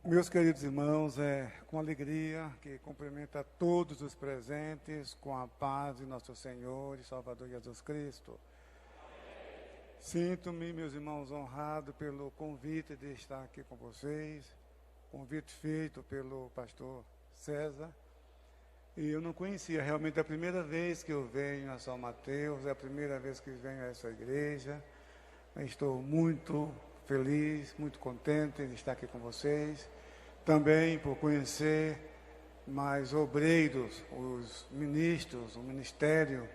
Meus queridos irmãos, é com alegria que cumprimento a todos os presentes com a paz de nosso Senhor e Salvador Jesus Cristo. Sinto-me, meus irmãos, honrado pelo convite de estar aqui com vocês, convite feito pelo pastor César. E eu não conhecia, realmente é a primeira vez que eu venho a São Mateus, é a primeira vez que venho a essa igreja. Estou muito feliz, muito contente de estar aqui com vocês. Também por conhecer mais obreiros, os ministros, o ministério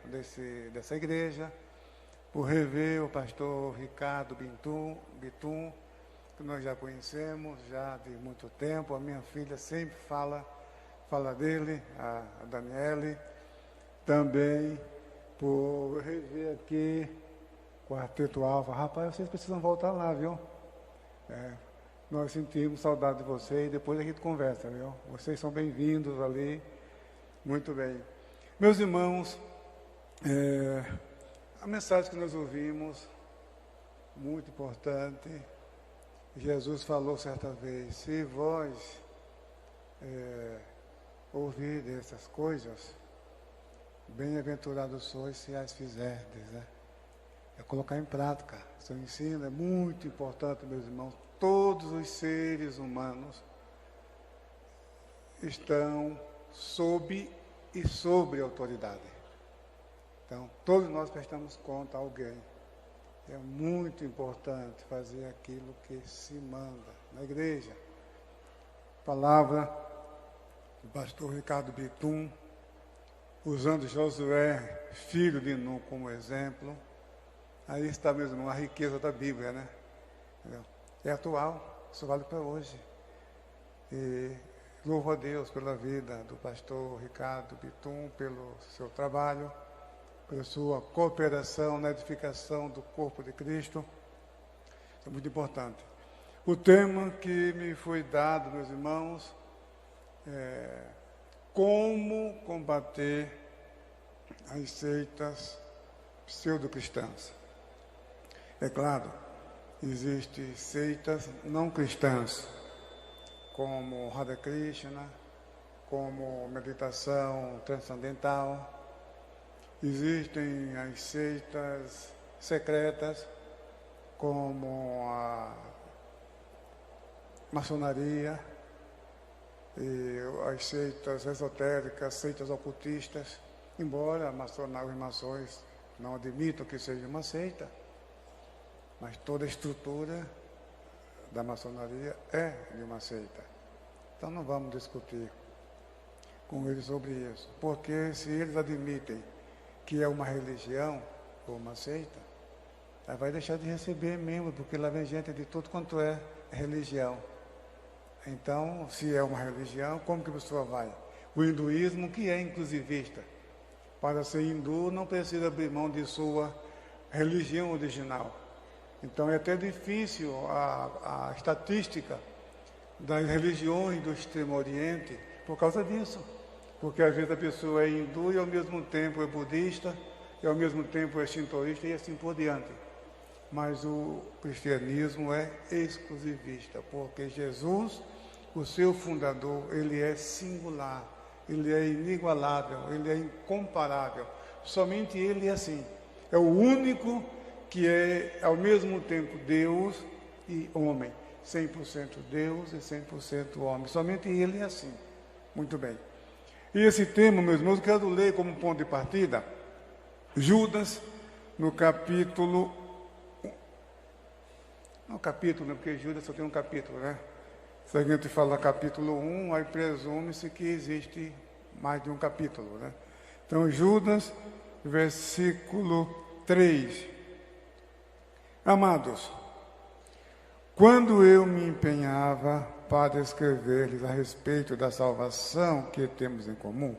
dessa igreja, por rever o pastor Ricardo Bitum, que nós já conhecemos já de muito tempo. A minha filha sempre fala dele, a Daniele. Também por rever aqui Quarteto Alfa. Rapaz, vocês precisam voltar lá, viu? Nós sentimos saudade de vocês, depois a gente conversa, viu? Vocês são bem-vindos ali. Muito bem. Meus irmãos, a mensagem que nós ouvimos, muito importante. Jesus falou certa vez: se vós ouvirdes essas coisas, bem-aventurados sois se as fizerdes, né? É colocar em prática. Seu ensino é muito importante, meus irmãos. Todos os seres humanos estão sob e sobre autoridade. Então, todos nós prestamos conta a alguém. É muito importante fazer aquilo que se manda na igreja. Palavra do pastor Ricardo Bitum, usando Josué, filho de Nun, como exemplo. Aí está, meus irmãos, a riqueza da Bíblia, né? É atual, isso vale para hoje. E louvo a Deus pela vida do pastor Ricardo Bitum, pelo seu trabalho, pela sua cooperação na edificação do corpo de Cristo. Isso é muito importante. O tema que me foi dado, meus irmãos, é como combater as seitas pseudo-cristãs. É claro, existem seitas não cristãs, como Hare Krishna, como meditação transcendental. Existem as seitas secretas, como a maçonaria, e as seitas esotéricas, seitas ocultistas, embora os maçons não admitam que seja uma seita, mas toda a estrutura da maçonaria é de uma seita. Então não vamos discutir com eles sobre isso, porque se eles admitem que é uma religião ou uma seita, aí vai deixar de receber membro, porque lá vem gente de tudo quanto é religião. Então, se é uma religião, como que a pessoa vai? O hinduísmo, que é inclusivista. Para ser hindu, não precisa abrir mão de sua religião original. Então, é até difícil a estatística das religiões do Extremo Oriente por causa disso. Porque às vezes a pessoa é hindu e ao mesmo tempo é budista, e ao mesmo tempo é shintoísta e assim por diante. Mas o cristianismo é exclusivista, porque Jesus, o seu fundador, ele é singular, ele é inigualável, ele é incomparável. Somente ele é assim. É o único que é ao mesmo tempo Deus e homem. 100% Deus e 100% homem. Somente ele é assim. Muito bem. E esse tema, meus irmãos, eu quero ler como ponto de partida Judas, no capítulo... Não capítulo, né? Porque Judas só tem um capítulo, né? Se a gente fala capítulo 1, aí presume-se que existe mais de um capítulo, né? Então, Judas, versículo 3. Amados, quando eu me empenhava para escrever-lhes a respeito da salvação que temos em comum,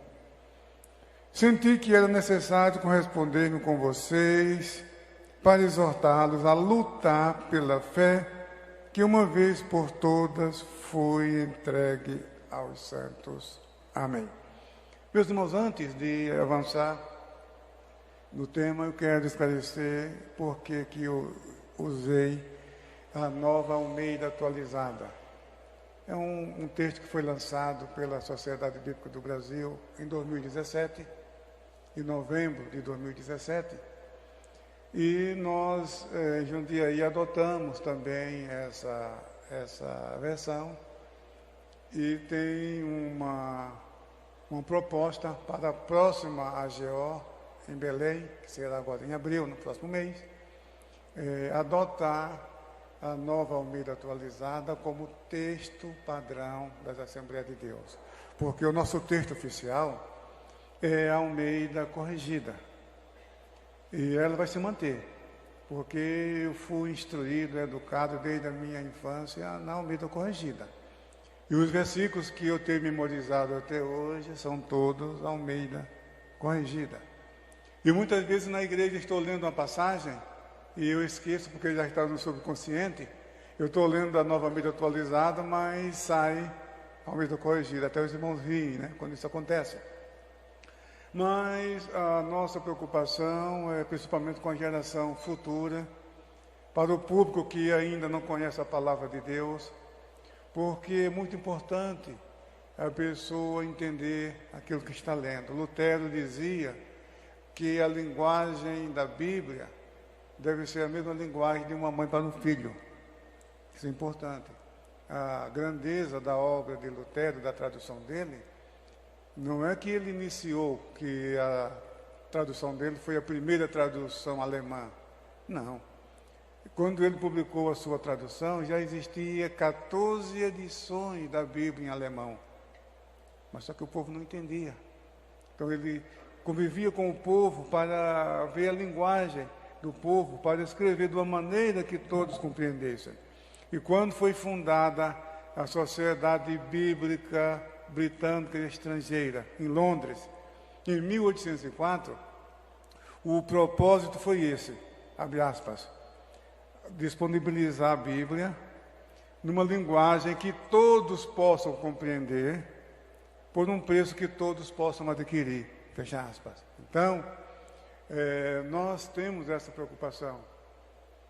senti que era necessário corresponder-me com vocês para exortá-los a lutar pela fé que uma vez por todas foi entregue aos santos. Amém. Meus irmãos, antes de avançar no tema, eu quero esclarecer por que eu usei a Nova Almeida atualizada. É um texto que foi lançado pela Sociedade Bíblica do Brasil em 2017, em novembro de 2017, e nós, em Jundiaí, adotamos também essa versão, e tem uma proposta para a próxima AGO em Belém, que será agora em abril, no próximo mês, adotar a Nova Almeida Atualizada como texto padrão das Assembleias de Deus. Porque o nosso texto oficial é a Almeida Corrigida. E ela vai se manter, porque eu fui instruído, educado desde a minha infância na Almeida Corrigida. E os versículos que eu tenho memorizado até hoje são todos Almeida Corrigida. E muitas vezes na igreja estou lendo uma passagem e eu esqueço porque já está no subconsciente. Eu estou lendo a Nova Almeida Atualizada, mas sai Almeida Corrigida. Até os irmãos riem, né, quando isso acontece. Mas a nossa preocupação é principalmente com a geração futura, para o público que ainda não conhece a palavra de Deus, porque é muito importante a pessoa entender aquilo que está lendo. Lutero dizia que a linguagem da Bíblia deve ser a mesma linguagem de uma mãe para um filho. Isso é importante. A grandeza da obra de Lutero, da tradução dele, não é que ele iniciou, que a tradução dele foi a primeira tradução alemã. Não. Quando ele publicou a sua tradução, já existia 14 edições da Bíblia em alemão. Mas só que o povo não entendia. Então ele convivia com o povo para ver a linguagem do povo, para escrever de uma maneira que todos compreendessem. E quando foi fundada a Sociedade Bíblica Britânica e Estrangeira, em Londres, em 1804, o propósito foi esse, abre aspas, disponibilizar a Bíblia numa linguagem que todos possam compreender, por um preço que todos possam adquirir, fecha aspas. Então, nós temos essa preocupação.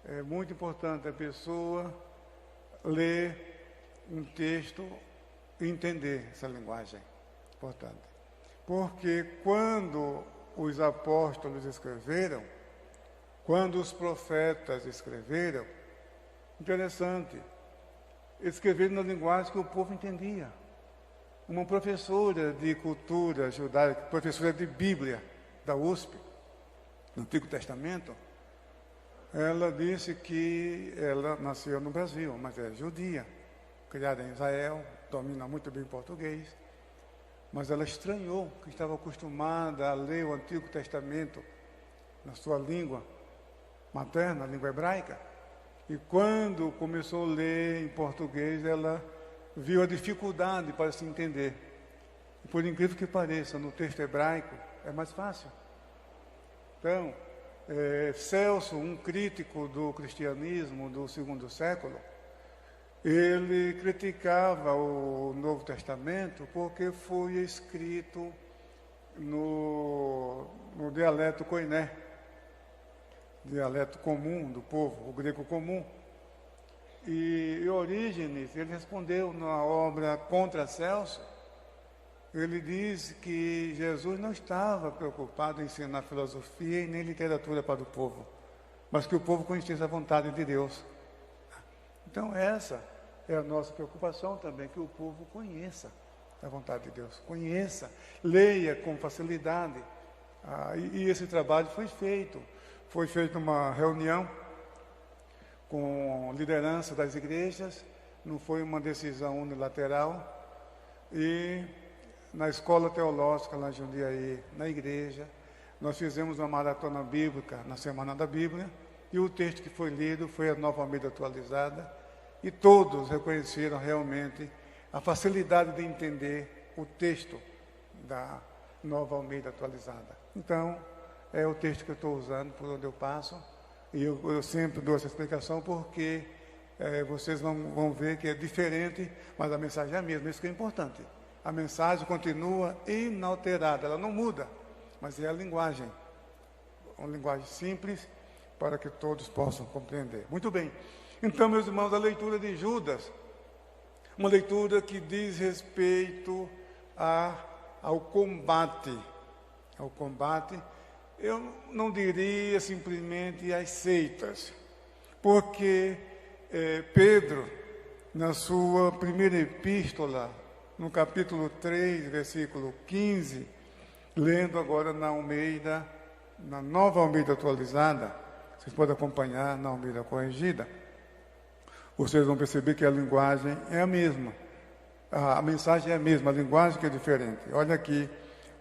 É muito importante a pessoa ler um texto e entender essa linguagem. Importante. Porque quando os apóstolos escreveram, quando os profetas escreveram, interessante, escreveram na linguagem que o povo entendia. Uma professora de cultura judaica, professora de Bíblia da USP, no Antigo Testamento, ela disse que ela nasceu no Brasil, mas é judia, criada em Israel, domina muito bem português, mas ela estranhou, que estava acostumada a ler o Antigo Testamento na sua língua materna, a língua hebraica, e quando começou a ler em português, ela viu a dificuldade para se entender. E por incrível que pareça, no texto hebraico é mais fácil. Então, Celso, um crítico do cristianismo do segundo século, ele criticava o Novo Testamento porque foi escrito no dialeto koiné, dialeto comum do povo, o grego comum. E Orígenes, ele respondeu na obra Contra Celso, ele diz que Jesus não estava preocupado em ensinar filosofia e nem literatura para o povo, mas que o povo conhecesse a vontade de Deus. Então essa é a nossa preocupação também, que o povo conheça a vontade de Deus, conheça, leia com facilidade. E esse trabalho foi feito uma reunião com liderança das igrejas, não foi uma decisão unilateral, e na escola teológica lá em Jundiaí, na igreja, nós fizemos uma maratona bíblica na Semana da Bíblia, e o texto que foi lido foi a Nova Almeida Atualizada, e todos reconheceram realmente a facilidade de entender o texto da Nova Almeida Atualizada. Então, é o texto que eu estou usando por onde eu passo, e eu sempre dou essa explicação porque vocês vão ver que é diferente, mas a mensagem é a mesma, isso que é importante. A mensagem continua inalterada, ela não muda, mas é a linguagem, uma linguagem simples para que todos possam compreender. Muito bem, então, meus irmãos, a leitura de Judas, Uma leitura que diz respeito ao combate. Ao combate, eu não diria simplesmente às seitas, porque Pedro, na sua primeira epístola, no capítulo 3, versículo 15, lendo agora na Almeida, na Nova Almeida atualizada, vocês podem acompanhar na Almeida corrigida, vocês vão perceber que a linguagem é a mesma, a mensagem é a mesma, a linguagem que é diferente. Olha aqui,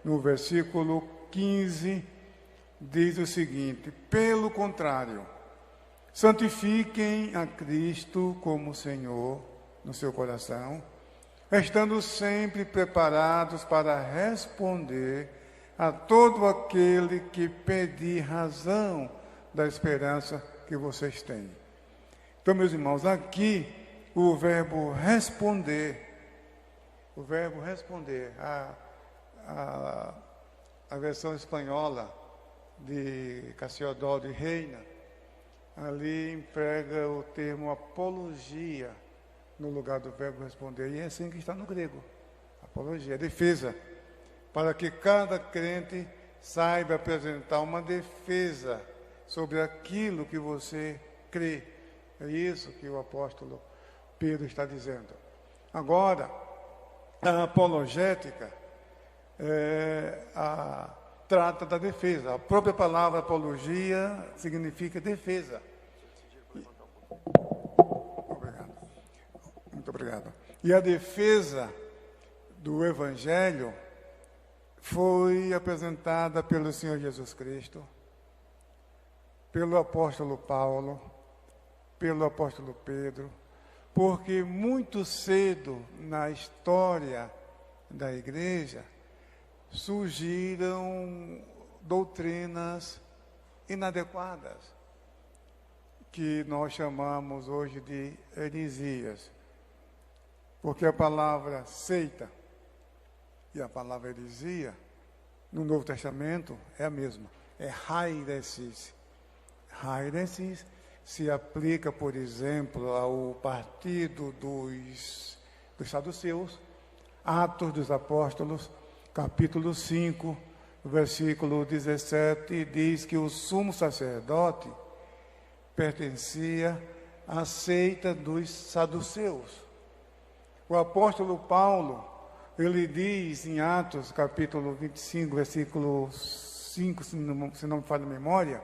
no versículo 15, diz o seguinte: pelo contrário, santifiquem a Cristo como Senhor no seu coração, estando sempre preparados para responder a todo aquele que pedir razão da esperança que vocês têm. Então, meus irmãos, aqui o verbo responder, a versão espanhola de Cassiodoro de Reina, ali emprega o termo apologia no lugar do verbo responder, e é assim que está no grego. Apologia, defesa, para que cada crente saiba apresentar uma defesa sobre aquilo que você crê. É isso que o apóstolo Pedro está dizendo. Agora, a apologética trata da defesa. A própria palavra apologia significa defesa. Obrigado. Muito obrigado. E a defesa do Evangelho foi apresentada pelo Senhor Jesus Cristo, pelo apóstolo Paulo, pelo apóstolo Pedro, porque muito cedo na história da igreja surgiram doutrinas inadequadas, que nós chamamos hoje de heresias, porque a palavra seita e a palavra heresia no Novo Testamento é a mesma, é hairesis. Hairesis se aplica, por exemplo, ao partido dos saduceus. Atos dos Apóstolos, capítulo 5, versículo 17, diz que o sumo sacerdote pertencia à seita dos saduceus. O apóstolo Paulo, ele diz em Atos, capítulo 25, versículo 5, se não me falha a memória,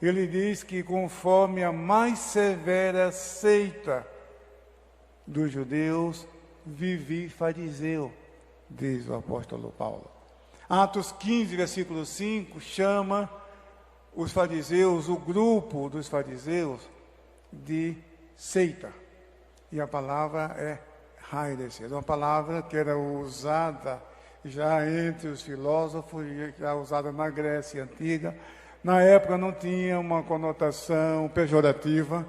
ele diz que conforme a mais severa seita dos judeus, vivi fariseu, diz o apóstolo Paulo. Atos 15, versículo 5, chama os fariseus, o grupo dos fariseus, de seita. E a palavra é hairesis, uma palavra que era usada já entre os filósofos, já usada na Grécia Antiga. Na época não tinha uma conotação pejorativa,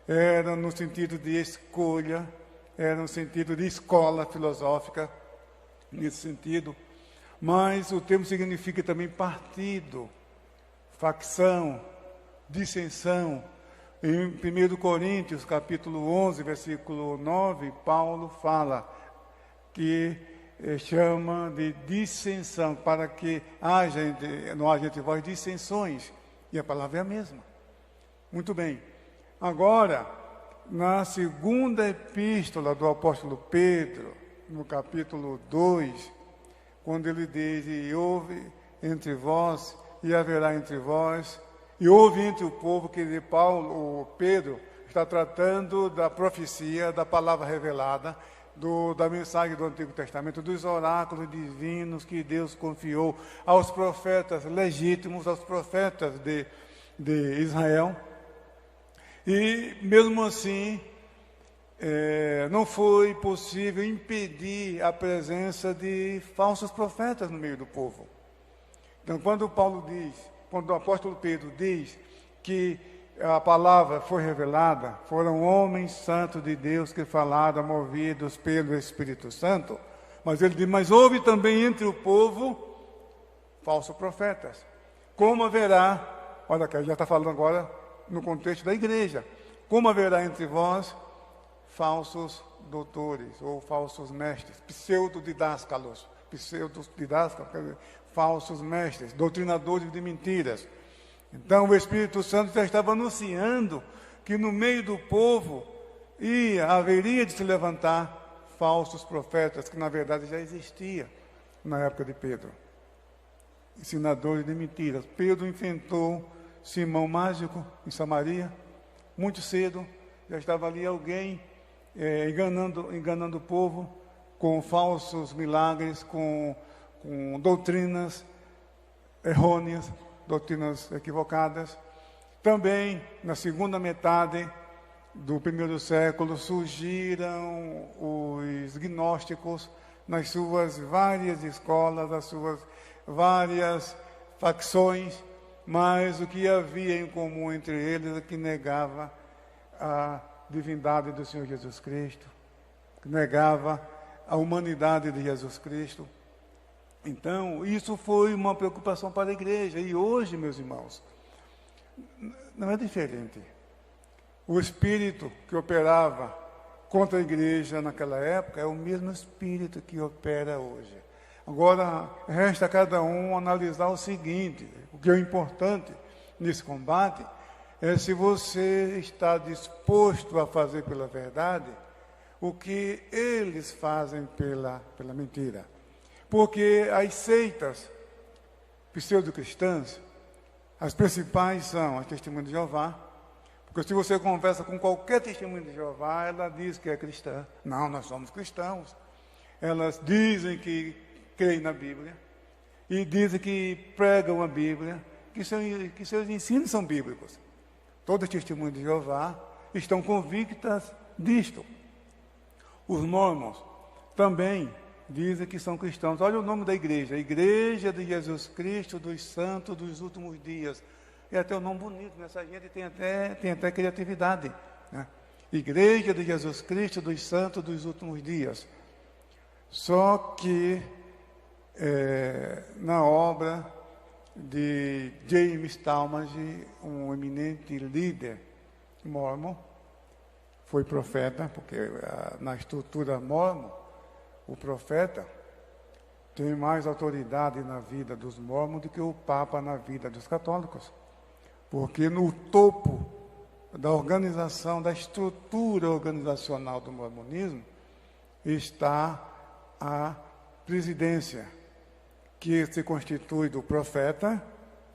era no sentido de escolha, era no sentido de escola filosófica, nesse sentido, mas o termo significa também partido, facção, dissensão. Em 1 Coríntios, capítulo 11, versículo 9, Paulo fala que chama de dissensão, para que não haja entre vós dissensões, e a palavra é a mesma. Muito bem. Agora, na segunda epístola do apóstolo Pedro, no capítulo 2, quando ele diz: e houve entre vós, e haverá entre vós, e houve entre o povo, que de Pedro está tratando da profecia, da palavra revelada, da mensagem do Antigo Testamento, dos oráculos divinos que Deus confiou aos profetas legítimos, aos profetas de Israel. E mesmo assim, não foi possível impedir a presença de falsos profetas no meio do povo. Então, quando o apóstolo Pedro diz que a palavra foi revelada, foram homens santos de Deus que falaram, movidos pelo Espírito Santo, mas ele diz: mas houve também entre o povo falsos profetas. Como haverá, olha que já está falando agora no contexto da igreja, como haverá entre vós falsos doutores ou falsos mestres, pseudodidáscalos, falsos mestres, doutrinadores de mentiras. Então o Espírito Santo já estava anunciando que no meio do povo haveria de se levantar falsos profetas, que na verdade já existia na época de Pedro. Ensinadores de mentiras. Pedro enfrentou Simão Mágico em Samaria, muito cedo, já estava ali alguém enganando o povo com falsos milagres, com doutrinas errôneas, doutrinas equivocadas. Também, na segunda metade do primeiro século, surgiram os gnósticos nas suas várias escolas, as suas várias facções, mas o que havia em comum entre eles é que negava a divindade do Senhor Jesus Cristo, que negava a humanidade de Jesus Cristo. Então, isso foi uma preocupação para a igreja. E hoje, meus irmãos, não é diferente. O espírito que operava contra a igreja naquela época é o mesmo espírito que opera hoje. Agora, resta a cada um analisar o seguinte: o que é importante nesse combate é se você está disposto a fazer pela verdade o que eles fazem pela mentira. Porque as seitas pseudo-cristãs, as principais são as Testemunhas de Jeová. Porque se você conversa com qualquer testemunha de Jeová, ela diz que é cristã. Não, nós somos cristãos. Elas dizem que creem na Bíblia e dizem que pregam a Bíblia, que seus ensinos são bíblicos. Todas as testemunhas de Jeová estão convictas disto. Os mormons também dizem que são cristãos. Olha o nome da igreja: Igreja de Jesus Cristo dos Santos dos Últimos Dias. É até um nome bonito, né? Essa gente tem até criatividade, né? Igreja de Jesus Cristo dos Santos dos Últimos Dias. Só que na obra de James Talmage, um eminente líder mormon, foi profeta, porque na estrutura mormon, o profeta tem mais autoridade na vida dos mormons do que o Papa na vida dos católicos. Porque no topo da organização, da estrutura organizacional do mormonismo, está a presidência, que se constitui do profeta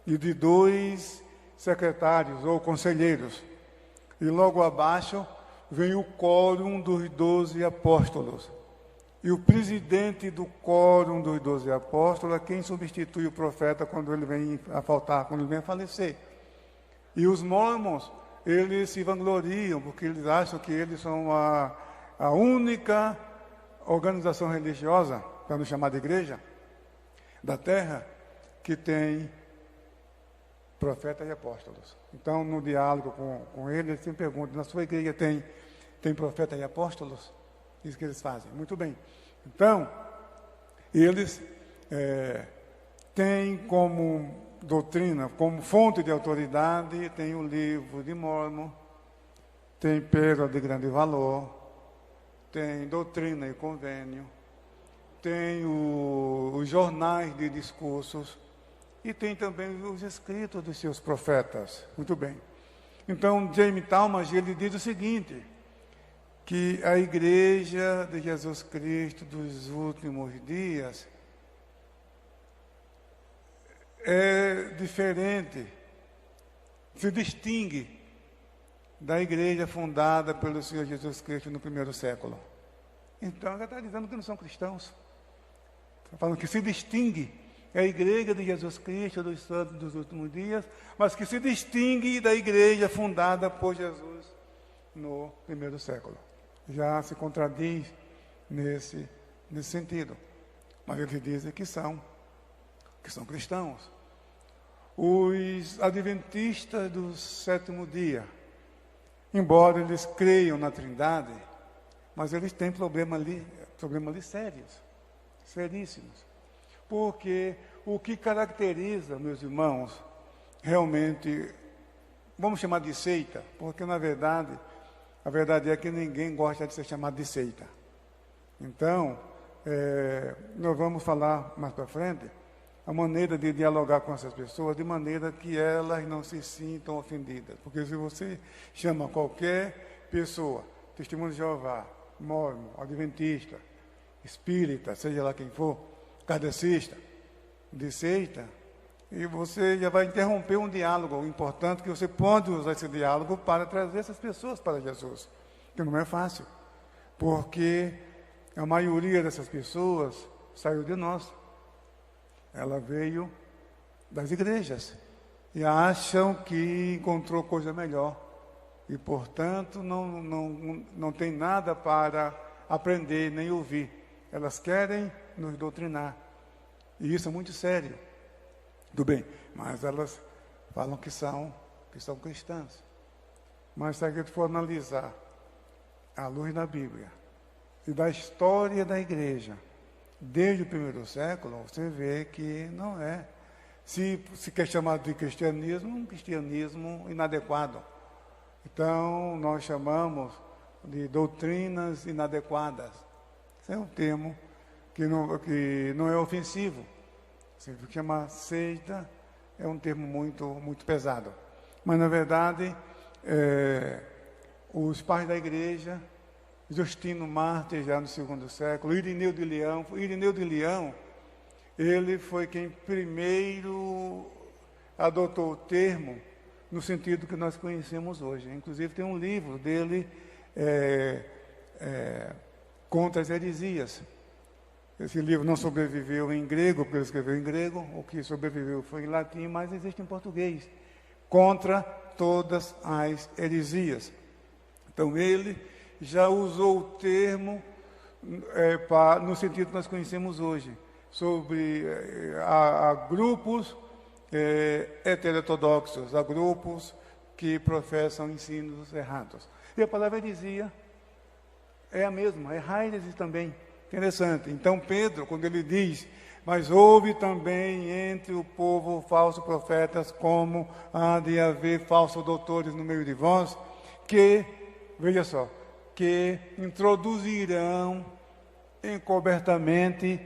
e de 2 secretários ou conselheiros. E logo abaixo vem o quórum dos 12 apóstolos. E o presidente do quórum dos 12 apóstolos é quem substitui o profeta quando ele vem a faltar, quando ele vem a falecer. E os mormons, eles se vangloriam, porque eles acham que eles são a única organização religiosa, para não chamar de igreja, da terra, que tem profetas e apóstolos. Então, no diálogo com eles sempre perguntam: na sua igreja tem profetas e apóstolos? Isso que eles fazem. Muito bem. Então, eles têm como doutrina, como fonte de autoridade, tem o livro de Mórmon, tem Pérola de Grande Valor, tem Doutrina e Convênio, tem os jornais de discursos e tem também os escritos dos seus profetas. Muito bem. Então, James Talmage, ele diz o seguinte, que a Igreja de Jesus Cristo dos últimos dias é diferente, se distingue da igreja fundada pelo Senhor Jesus Cristo no primeiro século. Então, ela está dizendo que não são cristãos. Está falando que se distingue é a igreja de Jesus Cristo dos santos dos últimos dias, mas que se distingue da igreja fundada por Jesus no primeiro século. Já se contradiz nesse sentido. Mas eles dizem que são cristãos. Os adventistas do sétimo dia, embora eles creiam na Trindade, mas eles têm problemas ali sérios, seríssimos. Porque o que caracteriza, meus irmãos, realmente, vamos chamar de seita, porque na verdade A verdade é que ninguém gosta de ser chamado de seita. Então, nós vamos falar mais para frente a maneira de dialogar com essas pessoas, de maneira que elas não se sintam ofendidas. Porque se você chama qualquer pessoa, testemunho de Jeová, mórmon, adventista, espírita, seja lá quem for, kardecista, de seita, e você já vai interromper um diálogo importante, que você pode usar esse diálogo para trazer essas pessoas para Jesus, que não é fácil, porque a maioria dessas pessoas saiu de nós. Ela veio das igrejas e acham que encontrou coisa melhor e, portanto, não tem nada para aprender nem ouvir. Elas querem nos doutrinar e isso é muito sério. Tudo bem, mas elas falam que são cristãs. Mas se a gente for analisar à luz da Bíblia e da história da igreja, desde o primeiro século, você vê que não é. Se quer chamar de cristianismo, um cristianismo inadequado. Então, nós chamamos de doutrinas inadequadas. Esse é um termo que não é ofensivo. Se chamar seita é um termo muito pesado. Mas, na verdade, os pais da igreja, Justino Mártir, já no segundo século, Irineu de Leão, ele foi quem primeiro adotou o termo no sentido que nós conhecemos hoje. Inclusive tem um livro dele contra as heresias. Esse livro não sobreviveu em grego, porque ele escreveu em grego, o que sobreviveu foi em latim, mas existe em português, contra todas as heresias. Então ele já usou o termo no sentido que nós conhecemos hoje, sobre a grupos heterodoxos, a grupos que professam ensinos errados. E a palavra heresia é a mesma, é heresia também. Interessante. Então Pedro, quando ele diz, mas houve também entre o povo falsos profetas, como há de haver falsos doutores no meio de vós, que, veja só, que introduzirão encobertamente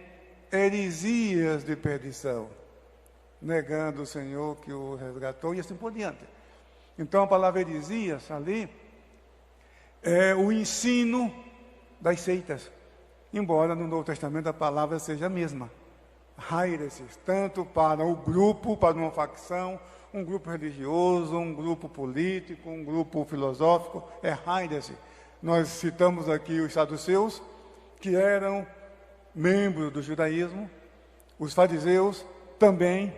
heresias de perdição, negando o Senhor que o resgatou e assim por diante. Então a palavra heresias ali é o ensino das seitas, embora no Novo Testamento a palavra seja a mesma. Heireses, tanto para o grupo, para uma facção, um grupo religioso, um grupo político, um grupo filosófico, é heirese. Nós citamos aqui os saduceus, que eram membros do judaísmo, os fariseus também.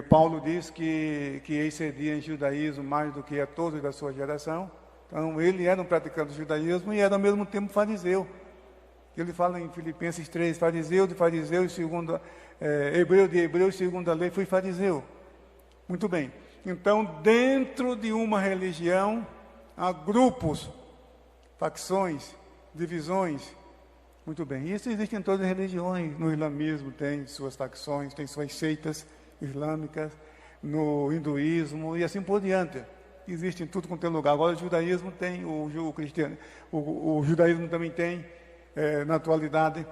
Paulo diz que excedia em judaísmo mais do que a todos da sua geração. Então, ele era um praticante do judaísmo e era ao mesmo tempo fariseu. Ele fala em Filipenses 3, fariseu de fariseus, hebreu de hebreus, segundo a lei, fui fariseu. Muito bem. Então, dentro de uma religião, há grupos, facções, divisões. Muito bem. Isso existe em todas as religiões. No islamismo tem suas facções, tem suas seitas islâmicas, no hinduísmo e assim por diante. Existe em tudo quanto é lugar. Agora o judaísmo tem, o judaísmo também tem, na atualidade,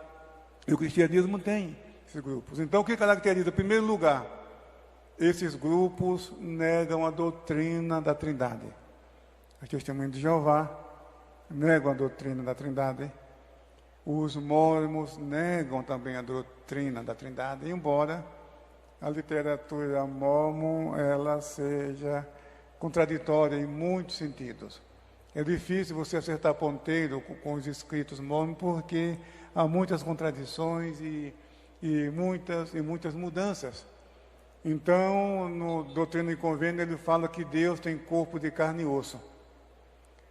e o cristianismo tem esses grupos. Então, o que caracteriza? Em primeiro lugar, esses grupos negam a doutrina da Trindade. Os testemunhos de Jeová negam a doutrina da Trindade. Os mórmons negam também a doutrina da Trindade, embora a literatura mórmon ela seja contraditória em muitos sentidos. É difícil você acertar ponteiro com os escritos mórmons, porque há muitas contradições e muitas mudanças. Então, no Doutrina e Convênio, ele fala que Deus tem corpo de carne e osso.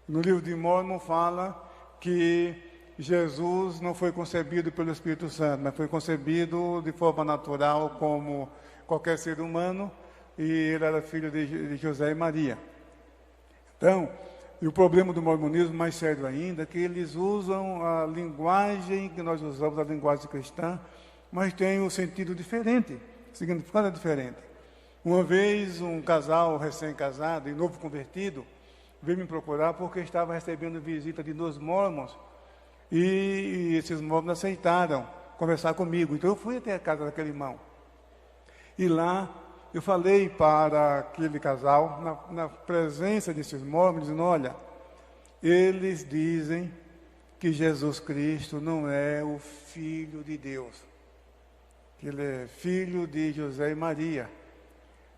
No livro de Mórmon fala que Jesus não foi concebido pelo Espírito Santo, mas foi concebido de forma natural como qualquer ser humano, e ele era filho de José e Maria. Então, e o problema do mormonismo, mais sério ainda, é que eles usam a linguagem que nós usamos, a linguagem cristã, mas tem um sentido diferente, o significado é diferente. Uma vez, um casal recém-casado e novo convertido, veio me procurar porque estava recebendo visita de 2 mormons e esses mormons aceitaram conversar comigo. Então eu fui até a casa daquele irmão. E lá eu falei para aquele casal, na presença desses mormons, dizendo: olha, eles dizem que Jesus Cristo não é o Filho de Deus, que ele é filho de José e Maria.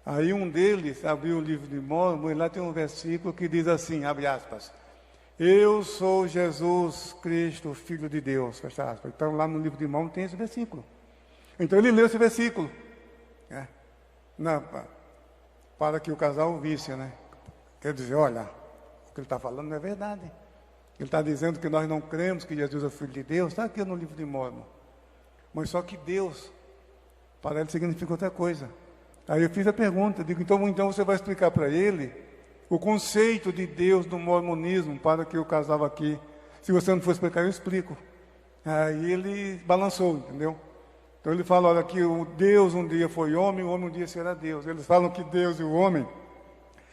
Aí um deles abriu o livro de Mórmon e lá tem um versículo que diz assim, abre aspas: eu sou Jesus Cristo, Filho de Deus, fecha aspas. Então lá no livro de Mórmon tem esse versículo. Então ele leu esse versículo, né, para que o casal ouvisse, né? Quer dizer, olha, o que ele está falando não é verdade. Ele está dizendo que nós não cremos que Jesus é o Filho de Deus, está aqui no livro de Mórmon. Mas só que Deus, para ele, significa outra coisa. Aí eu fiz a pergunta, digo, então você vai explicar para ele o conceito de Deus no mormonismo, para que o casal aqui, se você não for explicar, eu explico. Aí ele balançou, entendeu? Então ele fala, olha, que o Deus um dia foi homem, o homem um dia será Deus. Eles falam que Deus e o homem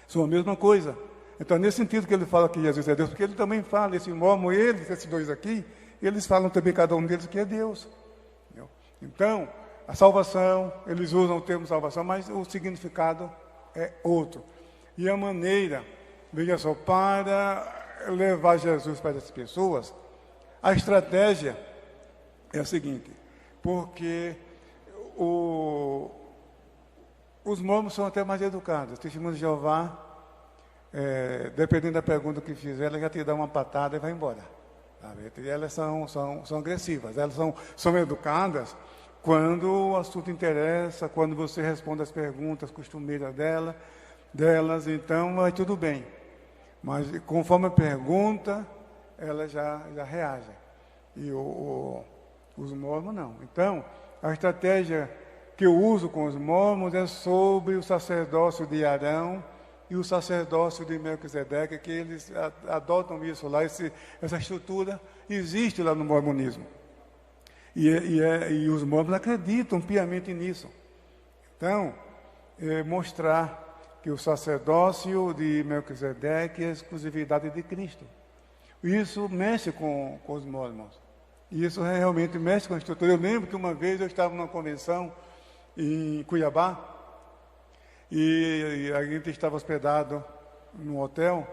são a mesma coisa. Então, nesse sentido que ele fala que Jesus é Deus, porque ele também fala, esse mormon, esses dois aqui, eles falam também, cada um deles, que é Deus. Entendeu? Então, a salvação, eles usam o termo salvação, mas o significado é outro. E a maneira, veja só, para levar Jesus para as pessoas, a estratégia é a seguinte, porque os mormons são até mais educados. Testemunhas de Jeová, dependendo da pergunta que fizer, ela já te dá uma patada e vai embora. Sabe? E elas são agressivas, elas são educadas quando o assunto interessa, quando você responde as perguntas costumeiras delas, então vai tudo bem. Mas conforme a pergunta, elas já reagem. E os mormons não. Então, a estratégia que eu uso com os mormons é sobre o sacerdócio de Arão e o sacerdócio de Melquisedeque, que eles adotam isso lá, essa estrutura existe lá no mormonismo. E os mormons acreditam piamente nisso. Então, mostrar que o sacerdócio de Melquisedeque é a exclusividade de Cristo. Isso mexe com os mormons. Isso realmente mexe com a estrutura. Eu lembro que uma vez eu estava numa convenção em Cuiabá, e a gente estava hospedado num hotel,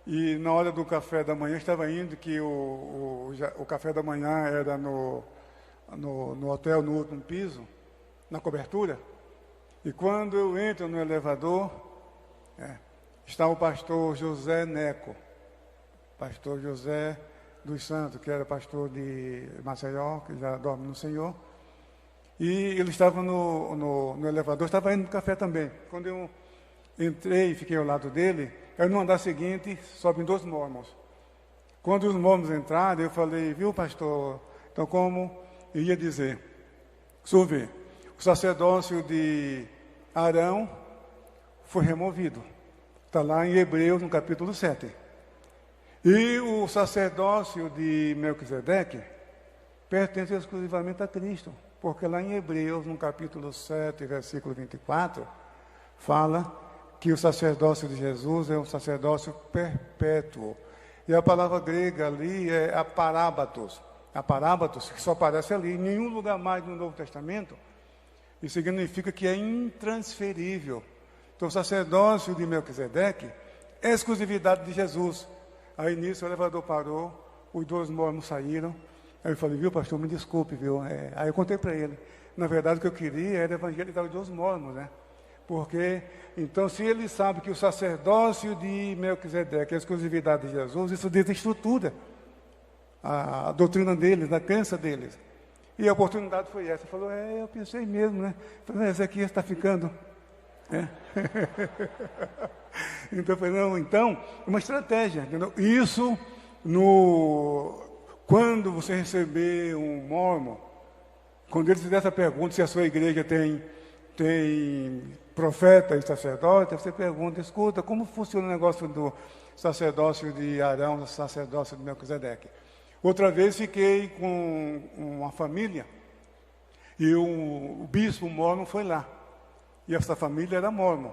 e na hora do café da manhã, estava indo, que o café da manhã era no hotel, no último piso, na cobertura, e quando eu entro no elevador, está o pastor José Neco, pastor José dos Santos, que era pastor de Maceió, que já dorme no Senhor. E ele estava no elevador, estava indo no café também. Quando eu entrei e fiquei ao lado dele, aí no andar seguinte sobem 2 mormons. Quando os mormons entraram, eu falei, viu, pastor? Então, como eu ia dizer, só ver, o sacerdócio de Arão foi removido. Está lá em Hebreus, no capítulo 7. E o sacerdócio de Melquisedeque pertence exclusivamente a Cristo. Porque lá em Hebreus, no capítulo 7, versículo 24, fala que o sacerdócio de Jesus é um sacerdócio perpétuo. E a palavra grega ali é aparábatos. Aparábatos, que só aparece ali, em nenhum lugar mais no Novo Testamento. Isso significa que é intransferível. Então, o sacerdócio de Melquisedeque é exclusividade de Jesus. Aí nisso o elevador parou, os 2 mormons saíram. Aí eu falei, viu, pastor, me desculpe, viu? Aí eu contei para ele. Na verdade, o que eu queria era evangelizar os 2 mormons, né? Porque, então, se ele sabe que o sacerdócio de Melquisedeque é a exclusividade de Jesus, isso diz a estrutura, a doutrina deles, a crença deles. E a oportunidade foi essa. Ele falou, eu pensei mesmo, né? Eu falei, Ezequias está ficando. Então, eu falei, não, então, uma estratégia, entendeu? Isso quando você receber um mormon, quando ele fizer essa pergunta, se a sua igreja tem profeta e sacerdote, você pergunta, escuta, como funciona o negócio do sacerdócio de Arão, do sacerdócio de Melquisedeque? Outra vez fiquei com uma família, e o bispo mormon foi lá, e essa família era mormon.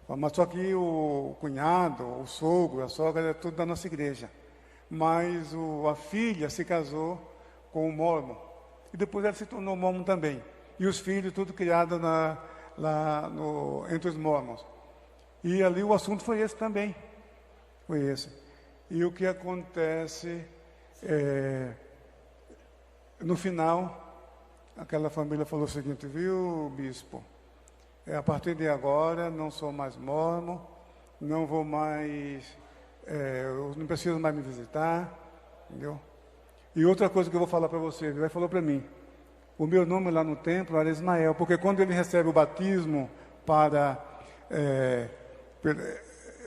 Mas só que o cunhado, o sogro, a sogra, é tudo da nossa igreja. Mas a filha se casou com o mormon. E depois ela se tornou mormon também. E os filhos, tudo criado entre os mormons. E ali o assunto foi esse também. Foi esse. E o que acontece, no final, aquela família falou o seguinte: viu, bispo? A partir de agora, não sou mais mormon, não vou mais, não preciso mais me visitar, entendeu? E outra coisa que eu vou falar para você, ele falou para mim, o meu nome lá no templo era Ismael, porque quando ele recebe o batismo para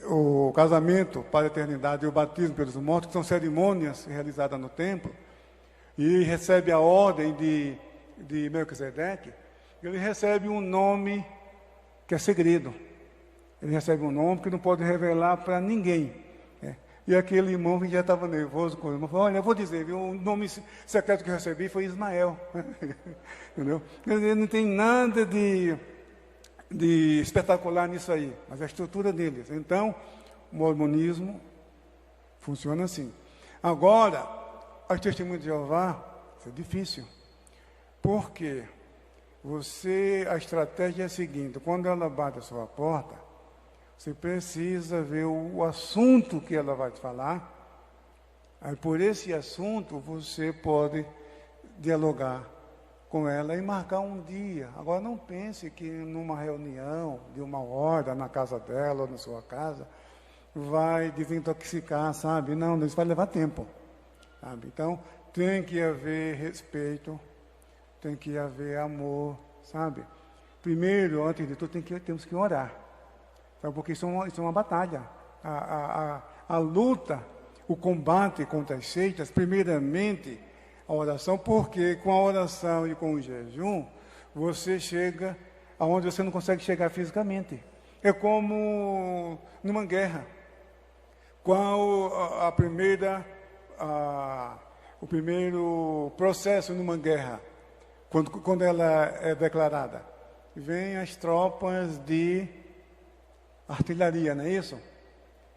o casamento para a eternidade e o batismo pelos mortos, que são cerimônias realizadas no templo, e recebe a ordem de Melquisedeque, ele recebe um nome que é segredo. Ele recebe um nome que não pode revelar para ninguém. E aquele irmão já estava nervoso com ele. Ele falou: olha, eu vou dizer, viu, o nome secreto que eu recebi foi Ismael. Entendeu? Ele não tem nada de espetacular nisso aí, mas a estrutura deles. Então, o mormonismo funciona assim. Agora, as testemunhas de Jeová, isso é difícil. Por quê? A estratégia é a seguinte: quando ela bate a sua porta, você precisa ver o assunto que ela vai te falar. Aí, por esse assunto, você pode dialogar com ela e marcar um dia. Agora, não pense que numa reunião de 1 hora, na casa dela ou na sua casa, vai desintoxicar, sabe? Não, isso vai levar tempo, sabe? Então, tem que haver respeito, tem que haver amor, sabe? Primeiro, antes de tudo, temos que orar, sabe? Porque isso é uma batalha. A luta, o combate contra as seitas, primeiramente, a oração, porque com a oração e com o jejum, você chega aonde você não consegue chegar fisicamente. É como numa guerra. Qual o primeiro processo numa guerra? Quando ela é declarada, vem as tropas de artilharia, não é isso?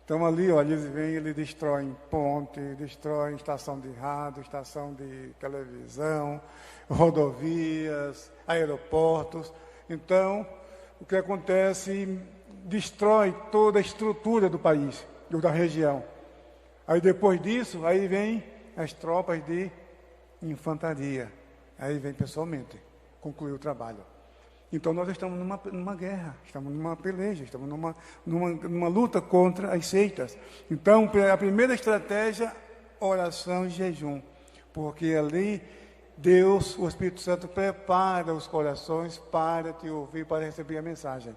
Então ali, olha, eles destroem ponte, destroem estação de rádio, estação de televisão, rodovias, aeroportos. Então, o que acontece? Destrói toda a estrutura do país, da região. Aí depois disso, aí vem as tropas de infantaria. Aí vem pessoalmente concluir o trabalho. Então nós estamos numa guerra, estamos numa peleja, estamos numa luta contra as seitas. Então a primeira estratégia, oração e jejum. Porque ali Deus, o Espírito Santo, prepara os corações para te ouvir, para receber a mensagem.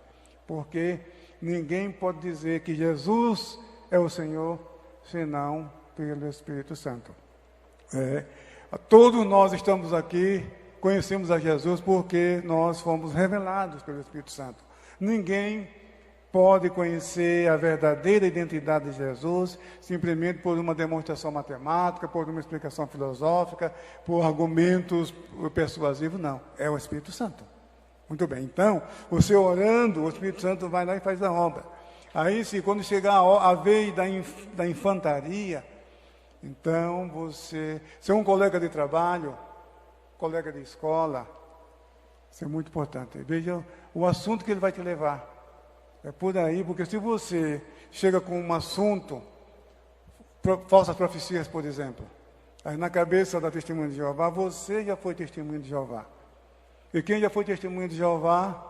Porque ninguém pode dizer que Jesus é o Senhor, senão pelo Espírito Santo. Todos nós estamos aqui, conhecemos a Jesus porque nós fomos revelados pelo Espírito Santo. Ninguém pode conhecer a verdadeira identidade de Jesus simplesmente por uma demonstração matemática, por uma explicação filosófica, por argumentos persuasivos, não. É o Espírito Santo. Muito bem, então, você orando, o Espírito Santo vai lá e faz a obra. Aí, quando chegar a vez da infantaria, então você é um colega de trabalho, colega de escola, isso é muito importante. Veja o assunto que ele vai te levar. É por aí, porque se você chega com um assunto, falsas profecias, por exemplo, aí na cabeça da testemunha de Jeová, você já foi testemunha de Jeová. E quem já foi testemunha de Jeová,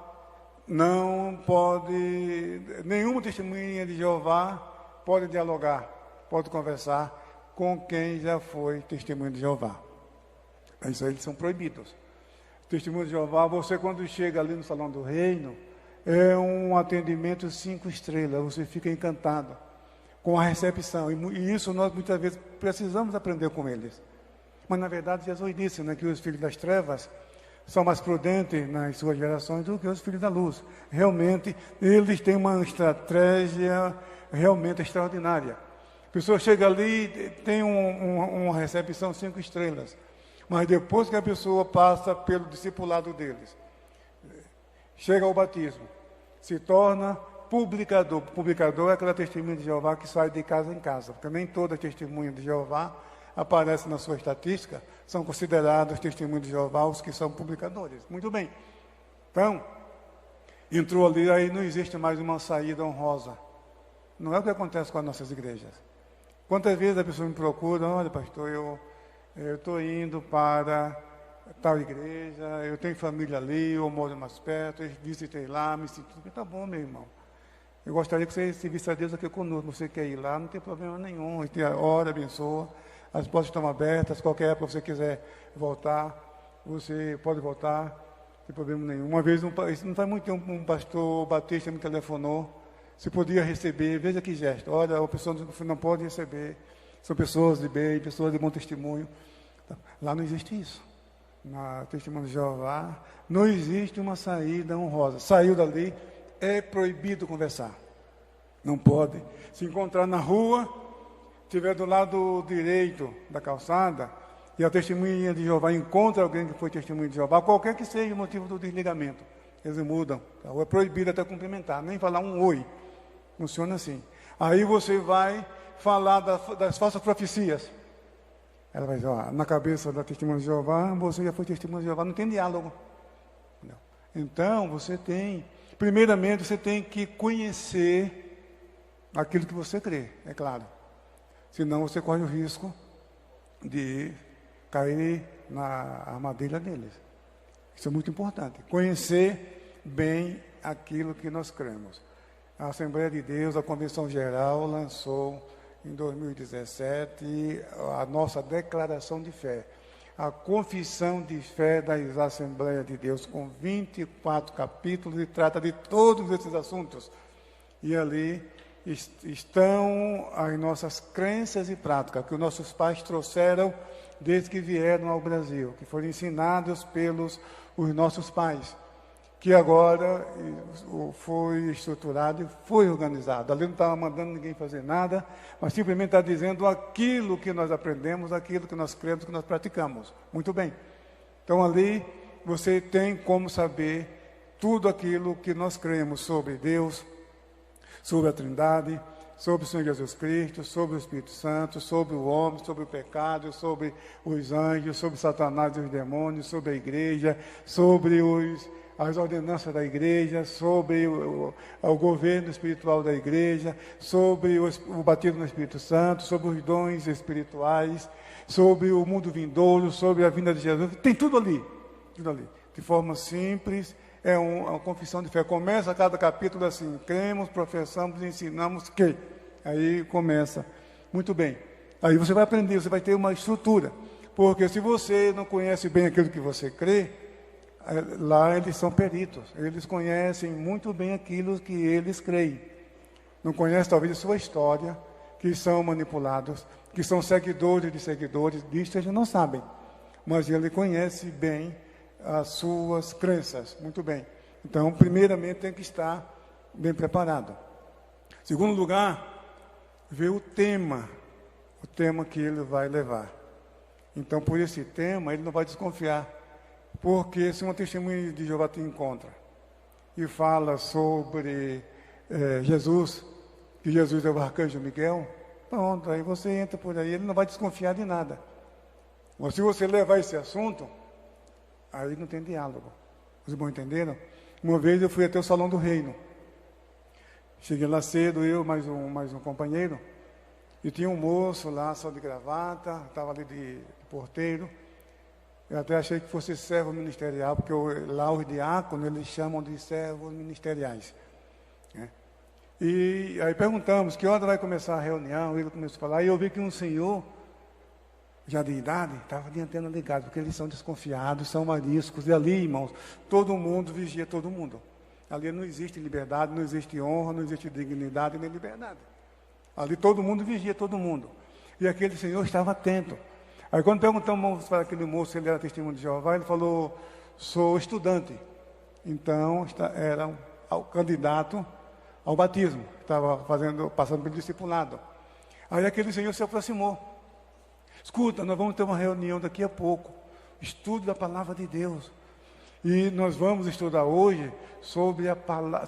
não pode, nenhuma testemunha de Jeová pode dialogar, pode conversar com quem já foi testemunha de Jeová. Isso aí, eles são proibidos. Testemunho de Jeová, você quando chega ali no Salão do Reino, é um atendimento 5 estrelas, você fica encantado com a recepção. E isso nós muitas vezes precisamos aprender com eles. Mas na verdade Jesus disse, né, que os filhos das trevas são mais prudentes nas suas gerações do que os filhos da luz. Realmente, eles têm uma estratégia realmente extraordinária. A pessoa chega ali, tem uma recepção 5 estrelas. Mas depois que a pessoa passa pelo discipulado deles, chega ao batismo, se torna publicador. Publicador é aquela testemunha de Jeová que sai de casa em casa, porque nem toda testemunha de Jeová aparece na sua estatística, são considerados testemunhos de Jeová os que são publicadores. Muito bem. Então, entrou ali, aí não existe mais uma saída honrosa. Não é o que acontece com as nossas igrejas. Quantas vezes a pessoa me procura, olha pastor, eu estou indo para tal igreja, eu tenho família ali, eu moro mais perto, eu visitei lá, me sinto... Tá bom, meu irmão. Eu gostaria que você servisse a Deus aqui conosco. Você quer ir lá, não tem problema nenhum. A gente ora, abençoa. As portas estão abertas, qualquer época você quiser voltar, você pode voltar, não tem problema nenhum. Uma vez, não faz muito tempo, um pastor batista me telefonou, se podia receber, veja que gesto. Olha, a pessoa não pode receber, são pessoas de bem, pessoas de bom testemunho. Lá não existe isso. Na Testemunho de Jeová, não existe uma saída honrosa. Saiu dali, é proibido conversar. Não pode. Se encontrar na rua, estiver do lado direito da calçada, e a testemunha de Jeová encontra alguém que foi testemunha de Jeová, qualquer que seja o motivo do desligamento, eles mudam. É proibido até cumprimentar, nem falar um oi. Funciona assim. Aí você vai falar das falsas profecias. Ela vai dizer, ó, na cabeça da testemunha de Jeová, você já foi testemunha de Jeová, não tem diálogo. Não. Então, primeiramente, você tem que conhecer aquilo que você crê, é claro. Senão você corre o risco de cair na armadilha deles. Isso é muito importante. Conhecer bem aquilo que nós cremos. A Assembleia de Deus, a Convenção Geral, lançou em 2017 a nossa declaração de fé. A confissão de fé das Assembleias de Deus, com 24 capítulos, e trata de todos esses assuntos. E ali estão as nossas crenças e práticas, que os nossos pais trouxeram desde que vieram ao Brasil, que foram ensinados pelos os nossos pais, que agora foi estruturado e foi organizado. Ali não estava mandando ninguém fazer nada, mas simplesmente está dizendo aquilo que nós aprendemos, aquilo que nós cremos, que nós praticamos. Muito bem. Então ali você tem como saber tudo aquilo que nós cremos sobre Deus, sobre a Trindade, sobre o Senhor Jesus Cristo, sobre o Espírito Santo, sobre o homem, sobre o pecado, sobre os anjos, sobre Satanás e os demônios, sobre a igreja, sobre as ordenanças da igreja, sobre o governo espiritual da igreja, sobre o batismo no Espírito Santo, sobre os dons espirituais, sobre o mundo vindouro, sobre a vinda de Jesus. Tem tudo ali, de forma simples. É uma confissão de fé. Começa cada capítulo assim: cremos, professamos, ensinamos que. Aí começa. Muito bem. Aí você vai aprender, você vai ter uma estrutura. Porque se você não conhece bem aquilo que você crê, lá eles são peritos. Eles conhecem muito bem aquilo que eles creem. Não conhecem talvez a sua história, que são manipulados, que são seguidores de seguidores. Disso eles não sabem. Mas ele conhece bem as suas crenças. Muito bem. Então, primeiramente, tem que estar bem preparado. Segundo lugar, ver o tema que ele vai levar. Então, por esse tema, ele não vai desconfiar. Porque se uma testemunha de Jeová te encontra e fala sobre Jesus, que Jesus é o arcanjo Miguel, pronto, aí você entra por aí, ele não vai desconfiar de nada. Mas se você levar esse assunto, aí não tem diálogo. Os irmãos entenderam? Uma vez eu fui até o Salão do Reino. Cheguei lá cedo, eu mais um companheiro, e tinha um moço lá, só de gravata, estava ali de porteiro. Eu até achei que fosse servo ministerial, porque lá os diáconos, eles chamam de servos ministeriais. Né? E aí perguntamos, que hora vai começar a reunião? Ele começou a falar, e eu vi que um senhor, já de idade, estava de antena ligada, porque eles são desconfiados, são mariscos, e ali, irmãos, todo mundo vigia todo mundo. Ali não existe liberdade, não existe honra, não existe dignidade nem liberdade. Ali todo mundo vigia todo mundo. E aquele senhor estava atento. Aí quando perguntamos para aquele moço se ele era testemunho de Jeová, ele falou, sou estudante. Então, era um candidato ao batismo, estava passando pelo discipulado. Aí aquele senhor se aproximou. Escuta, nós vamos ter uma reunião daqui a pouco. Estudo da palavra de Deus. E nós vamos estudar hoje sobre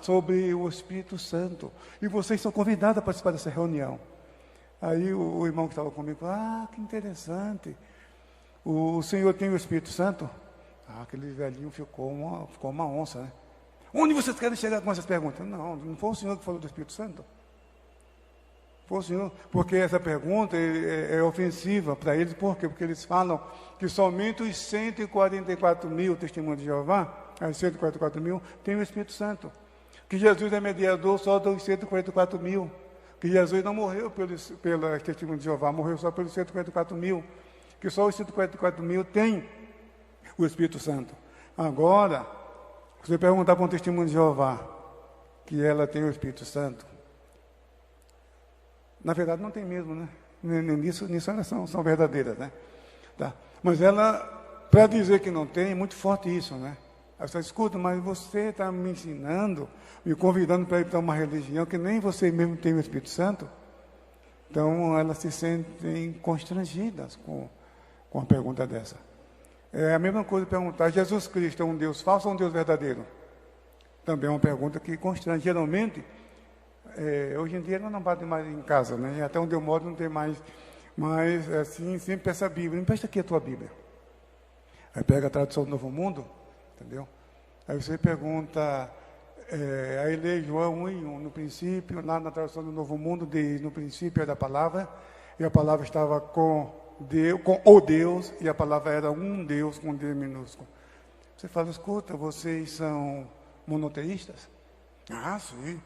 sobre o Espírito Santo. E vocês são convidados a participar dessa reunião. Aí o irmão que estava comigo falou, que interessante. O Senhor tem o Espírito Santo? Aquele velhinho ficou uma onça, né? Onde vocês querem chegar com essas perguntas? Não foi o Senhor que falou do Espírito Santo. Foi o Senhor, porque essa pergunta é ofensiva para eles. Por quê? Porque eles falam que somente os 144 mil testemunhos de Jeová, as 144 mil, têm o Espírito Santo. Que Jesus é mediador só dos 144 mil. Que Jesus não morreu pelas testemunhas de Jeová, morreu só pelos 144 mil. Que só os 144 mil têm o Espírito Santo. Agora, se você perguntar para um testemunho de Jeová que ela tem o Espírito Santo, na verdade não tem mesmo, né? Nisso elas são verdadeiras, né? Tá. Mas ela, para dizer que não tem, é muito forte isso, né? Ela fala, escuta, mas você está me ensinando, me convidando para ir para uma religião que nem você mesmo tem o Espírito Santo. Então elas se sentem constrangidas com uma pergunta dessa. É a mesma coisa perguntar, Jesus Cristo é um Deus falso ou um Deus verdadeiro? Também é uma pergunta que constrange. Geralmente, hoje em dia não bate mais em casa, né? Até onde eu moro não tem mais, mas assim, sempre essa Bíblia. Me presta aqui a tua Bíblia. Aí pega a tradução do Novo Mundo, entendeu? Aí você pergunta, aí lê João 1:1, no princípio, lá na tradução do Novo Mundo, diz, no princípio era a palavra, e a palavra estava com o Deus, e a palavra era um Deus com D minúsculo. Você fala, escuta, vocês são monoteístas? Sim.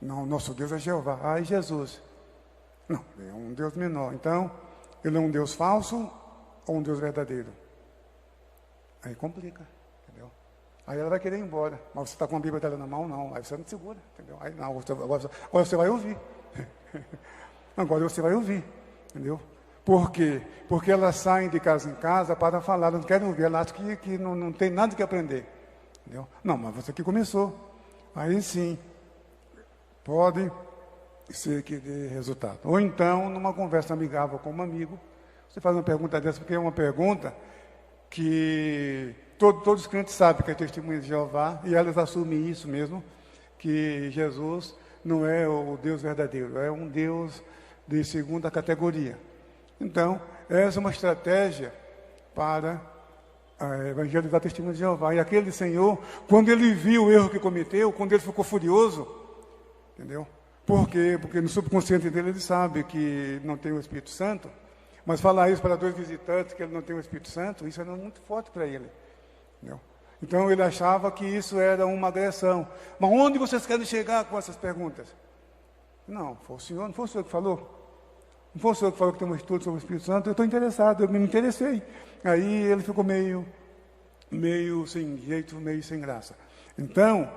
Não, nosso Deus é Jeová. E Jesus? Não, é um Deus menor. Então, ele é um Deus falso ou um Deus verdadeiro? Aí complica, entendeu? Aí ela vai querer ir embora. Mas você está com a Bíblia dela na mão? Não. Aí você não segura, entendeu? Aí não, agora você vai ouvir. Agora você vai ouvir, entendeu? Por quê? Porque elas saem de casa em casa para falar, não querem ouvir, elas acham que não tem nada que aprender. Entendeu? Não, mas você que começou. Aí sim, pode ser que dê resultado. Ou então, numa conversa amigável com um amigo, você faz uma pergunta dessa, porque é uma pergunta que todos os crentes sabem que é testemunha de Jeová, e elas assumem isso mesmo, que Jesus não é o Deus verdadeiro, é um Deus de segunda categoria. Então, essa é uma estratégia para evangelizar testemunho de Jeová. E aquele senhor, quando ele viu o erro que cometeu, quando ele ficou furioso, entendeu? Por quê? Porque no subconsciente dele ele sabe que não tem o Espírito Santo, mas falar isso para 2 visitantes que ele não tem o Espírito Santo, isso era muito forte para ele, entendeu? Então ele achava que isso era uma agressão. Mas onde vocês querem chegar com essas perguntas? Não foi o senhor que falou. Não foi o senhor que falou que tem um estudo sobre o Espírito Santo? Eu estou interessado, eu me interessei. Aí ele ficou meio sem jeito, meio sem graça. Então,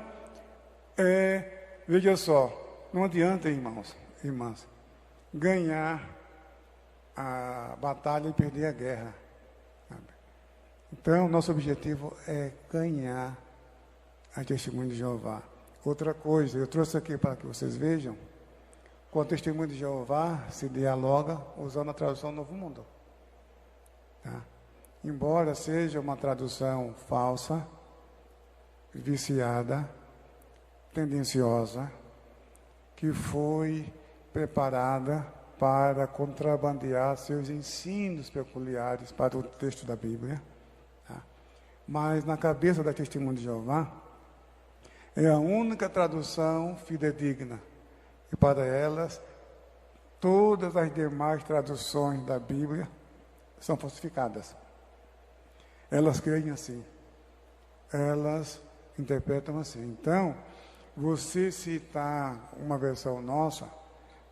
veja só, não adianta, irmãs, ganhar a batalha e perder a guerra. Então, nosso objetivo é ganhar a testemunho de Jeová. Outra coisa, eu trouxe aqui para que vocês vejam, com o testemunho de Jeová se dialoga usando a tradução Novo Mundo. Tá? Embora seja uma tradução falsa, viciada, tendenciosa, que foi preparada para contrabandear seus ensinos peculiares para o texto da Bíblia. Tá? Mas na cabeça da testemunha de Jeová, é a única tradução fidedigna. E para elas, todas as demais traduções da Bíblia são falsificadas. Elas creem assim. Elas interpretam assim. Então, você citar uma versão nossa,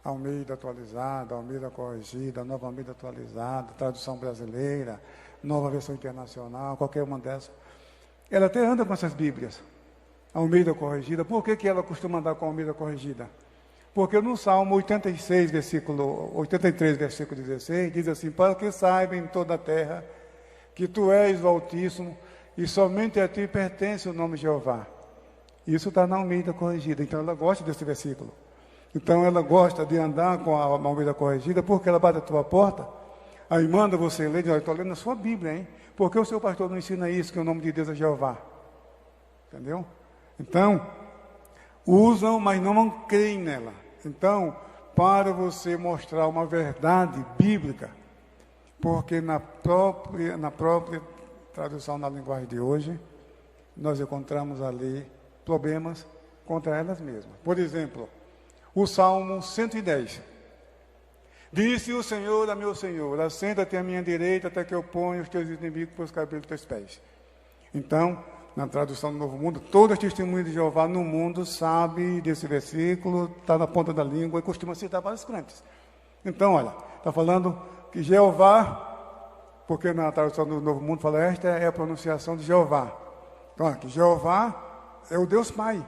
Almeida atualizada, Almeida corrigida, Nova Almeida atualizada, tradução brasileira, Nova versão internacional, qualquer uma dessas, ela até anda com essas Bíblias. Almeida corrigida. Por que ela costuma andar com a Almeida corrigida? Porque no Salmo 83, versículo 16, diz assim, para que saiba em toda a terra que tu és o Altíssimo e somente a ti pertence o nome de Jeová. Isso está na Almeida corrigida, então ela gosta desse versículo. Então ela gosta de andar com a Almeida corrigida, porque ela bate a tua porta, aí manda você ler, olha, estou lendo a sua Bíblia, hein? Porque o seu pastor não ensina isso, que o nome de Deus é Jeová. Entendeu? Então, usam, mas não creem nela. Então, para você mostrar uma verdade bíblica, porque na própria tradução na linguagem de hoje, nós encontramos ali problemas contra elas mesmas. Por exemplo, o Salmo 110. Disse o Senhor a meu Senhor, assenta-te à minha direita até que eu ponha os teus inimigos pelos cabelos dos teus pés. Então, na tradução do Novo Mundo, todo testemunho de Jeová no mundo sabe desse versículo, está na ponta da língua e costuma citar para os crentes. Então, olha, está falando que Jeová, porque na tradução do Novo Mundo fala, esta é a pronunciação de Jeová. Então, aqui, Jeová é o Deus Pai.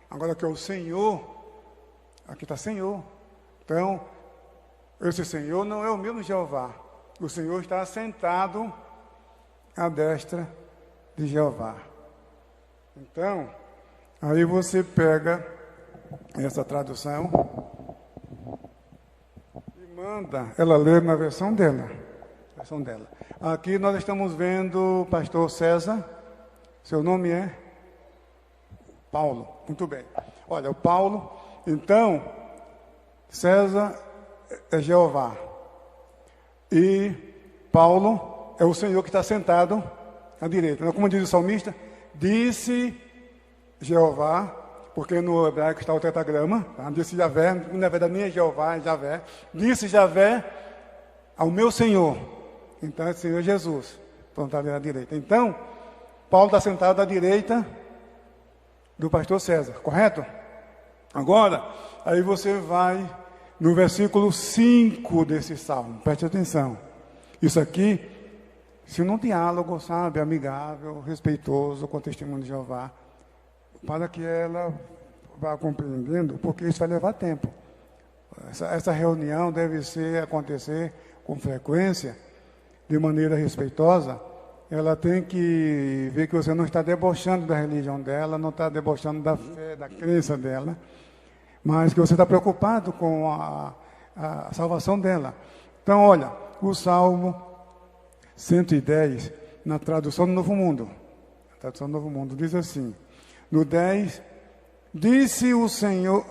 Agora que é o Senhor, aqui está Senhor. Então, esse Senhor não é o mesmo Jeová. O Senhor está assentado à destra de Jeová. Então, aí você pega essa tradução e manda ela ler na versão dela. Aqui nós estamos vendo o pastor César. Seu nome é? Paulo. Muito bem. Olha, o Paulo. Então, César é Jeová. E Paulo é o Senhor que está sentado à direita. Como diz o salmista, disse Jeová, porque no hebraico está o tetragrama, tá? Disse Javé, na verdade nem é Jeová, é Javé. Disse Javé ao meu Senhor. Então é o Senhor Jesus, pronto, ali à direita. Então, Paulo está sentado à direita do pastor César, correto? Agora, aí você vai no versículo 5 desse salmo, preste atenção. Isso aqui, se num diálogo, sabe, amigável, respeitoso com o testemunho de Jeová, para que ela vá compreendendo, porque isso vai levar tempo. Essa reunião deve acontecer com frequência, de maneira respeitosa. Ela tem que ver que você não está debochando da religião dela, não está debochando da fé, da crença dela, mas que você está preocupado com a salvação dela. Então, olha, o Salmo 110, na tradução do Novo Mundo, diz assim, no 10, disse o Senhor...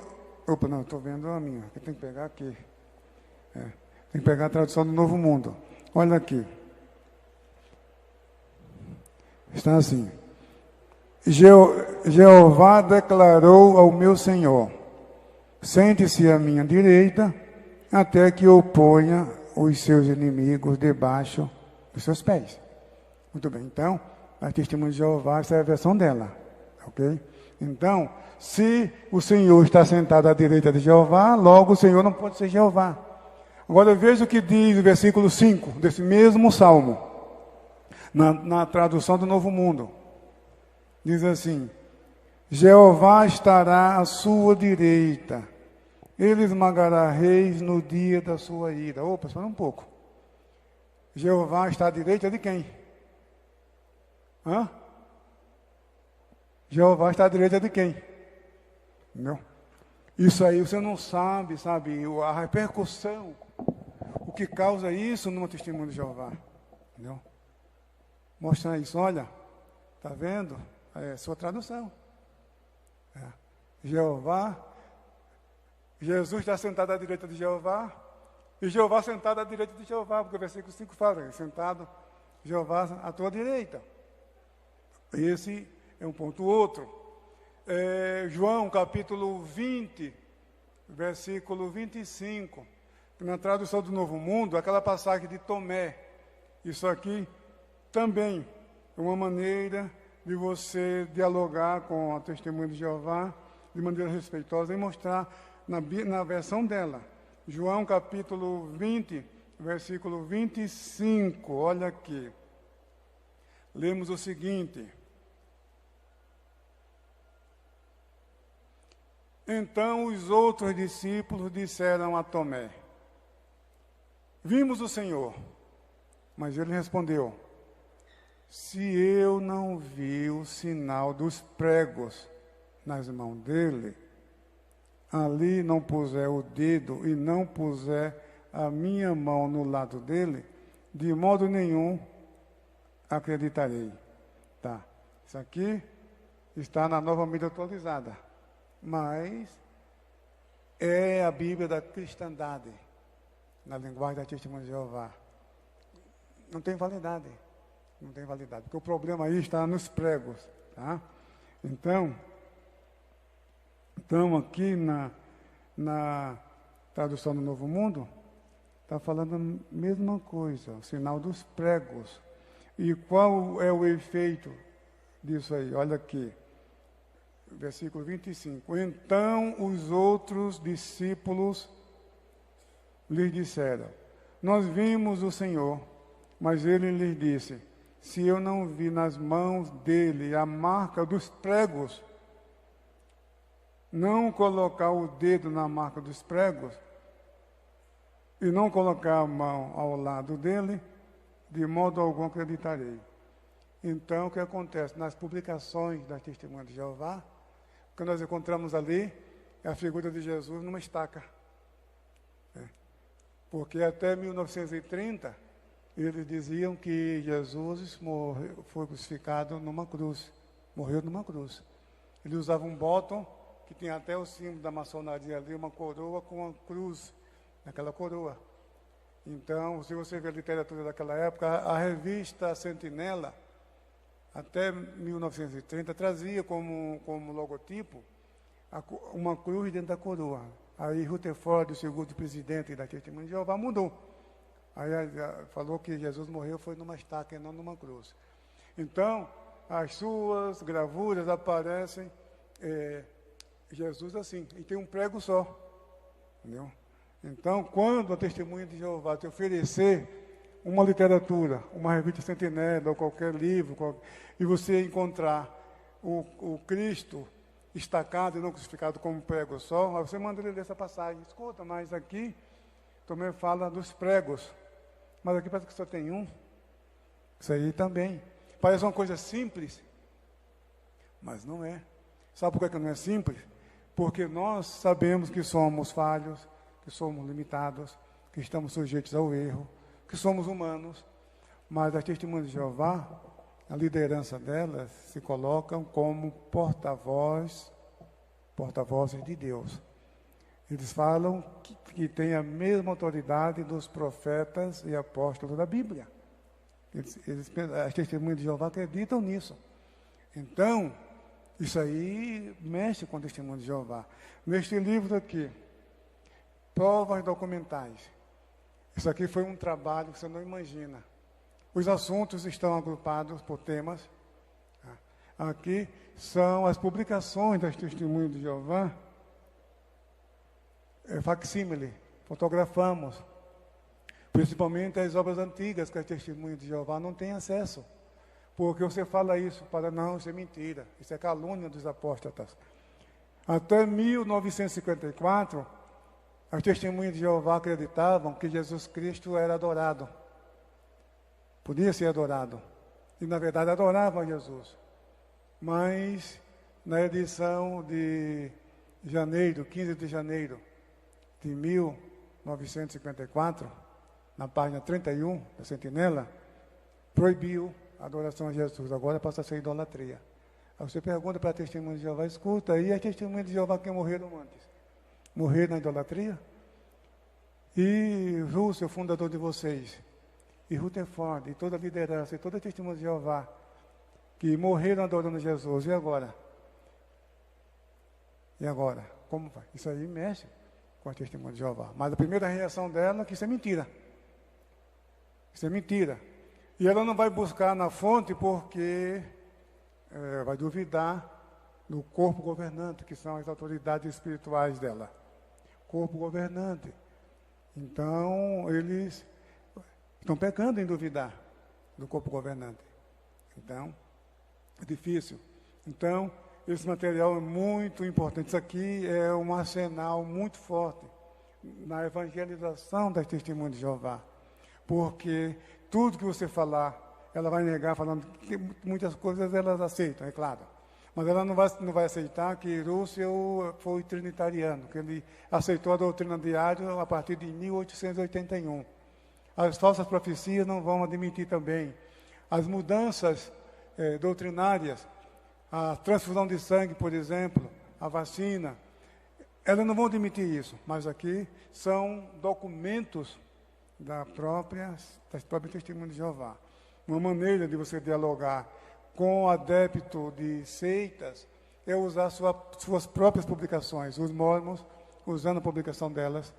Opa, não, estou vendo a minha, tem que pegar aqui. Tem que pegar a tradução do Novo Mundo. Olha aqui. Está assim. Jeová declarou ao meu Senhor, sente-se à minha direita, até que eu ponha os seus inimigos debaixo dos seus pés. Muito bem, então, a testemunha de Jeová, essa é a versão dela, ok? Então, se o Senhor está sentado à direita de Jeová, logo o Senhor não pode ser Jeová. Agora veja o que diz o versículo 5 desse mesmo Salmo, na tradução do Novo Mundo. Diz assim, Jeová estará à sua direita, ele esmagará reis no dia da sua ira. Opa, espera um pouco. Jeová está à direita de quem? Jeová está à direita de quem? Não. Isso aí você não sabe, a repercussão, o que causa isso no testemunho de Jeová. Entendeu? Mostra isso, olha, está vendo? É sua tradução. Jeová, Jesus está sentado à direita de Jeová, e Jeová sentado à direita de Jeová, porque o versículo 5 fala, sentado Jeová à tua direita. Esse é um ponto. Outro, João capítulo 20, versículo 25, na tradução do Novo Mundo, aquela passagem de Tomé. Isso aqui também é uma maneira de você dialogar com a testemunha de Jeová de maneira respeitosa e mostrar na versão dela. João capítulo 20, versículo 25, olha aqui. Lemos o seguinte. Então os outros discípulos disseram a Tomé, vimos o Senhor. Mas ele respondeu, se eu não vi o sinal dos pregos nas mãos dele, ali não puser o dedo e não puser a minha mão no lado dele, de modo nenhum acreditarei. Tá, isso aqui está na Nova Mídia Atualizada, mas é a Bíblia da cristandade, na linguagem da Testemunha de Jeová. Não tem validade, não tem validade, porque o problema aí está nos pregos, tá? Então, estamos aqui na tradução do Novo Mundo, está falando a mesma coisa, o sinal dos pregos. E qual é o efeito disso aí? Olha aqui, versículo 25. Então os outros discípulos lhes disseram: nós vimos o Senhor. Mas ele lhes disse: se eu não vi nas mãos dele a marca dos pregos, não colocar o dedo na marca dos pregos, e não colocar a mão ao lado dele, de modo algum acreditarei. Então, o que acontece? Nas publicações das Testemunhas de Jeová, o que nós encontramos ali é a figura de Jesus numa estaca. Porque até 1930, eles diziam que Jesus foi crucificado numa cruz, morreu numa cruz. Ele usava um bottom, que tinha até o símbolo da maçonaria ali, uma coroa com uma cruz, naquela coroa. Então, se você ver a literatura daquela época, a revista Sentinela, até 1930, trazia como logotipo uma cruz dentro da coroa. Aí Rutherford, o segundo presidente da Testemunha de Jeová, mudou. Aí falou que Jesus morreu foi numa estaca e não numa cruz. Então, as suas gravuras aparecem Jesus assim, e tem um prego só. Entendeu? Então, quando a Testemunha de Jeová te oferecer uma literatura, uma revista Sentinela, ou qualquer livro, e você encontrar o Cristo estacado e não crucificado como prego só, você manda ele ler essa passagem. Escuta, mas aqui também fala dos pregos. Mas aqui parece que só tem um. Isso aí também. Parece uma coisa simples, mas não é. Sabe por que não é simples? Porque nós sabemos que somos falhos, que somos limitados, que estamos sujeitos ao erro, que somos humanos. Mas as Testemunhas de Jeová, a liderança delas, se colocam como porta-vozes de Deus. Eles falam que tem a mesma autoridade dos profetas e apóstolos da Bíblia. As Testemunhas de Jeová acreditam nisso. Então, isso aí mexe com o Testemunho de Jeová. Neste livro aqui, Provas Documentais. Isso aqui foi um trabalho que você não imagina. Os assuntos estão agrupados por temas. Aqui são as publicações das Testemunhas de Jeová. Facsímile, fotografamos, principalmente as obras antigas que as Testemunhas de Jeová não têm acesso, porque você fala isso para não, isso é mentira, isso é calúnia dos apóstatas. Até 1954, as Testemunhas de Jeová acreditavam que Jesus Cristo era adorado, podia ser adorado, e na verdade adoravam Jesus, mas na edição de janeiro, 15 de janeiro, de 1954, na página 31 da Sentinela, proibiu a adoração a Jesus. Agora passa a ser idolatria. Aí você pergunta para a Testemunha de Jeová, escuta, e a Testemunha de Jeová que morreram antes? Morreram na idolatria? E Russell, fundador de vocês, e Rutherford, e toda a liderança, e toda a Testemunha de Jeová, que morreram adorando Jesus, e agora? E agora? Como vai? Isso aí mexe com a Testemunha de Jeová. Mas a primeira reação dela é que isso é mentira. Isso é mentira. E ela não vai buscar na fonte porque vai duvidar do corpo governante, que são as autoridades espirituais dela. Corpo governante. Então, eles estão pecando em duvidar do corpo governante. Então, é difícil. Então, esse material é muito importante. Isso aqui é um arsenal muito forte na evangelização das Testemunhas de Jeová. Porque tudo que você falar, ela vai negar, falando que muitas coisas elas aceitam, é claro. Mas ela não vai aceitar que Russell foi trinitariano, que ele aceitou a doutrina de Arius a partir de 1881. As falsas profecias não vão admitir também. As mudanças doutrinárias a transfusão de sangue, por exemplo, a vacina, elas não vão admitir isso, mas aqui são documentos das próprias testemunhas de Jeová. Uma maneira de você dialogar com o adepto de seitas é usar suas próprias publicações, os mormons usando a publicação delas,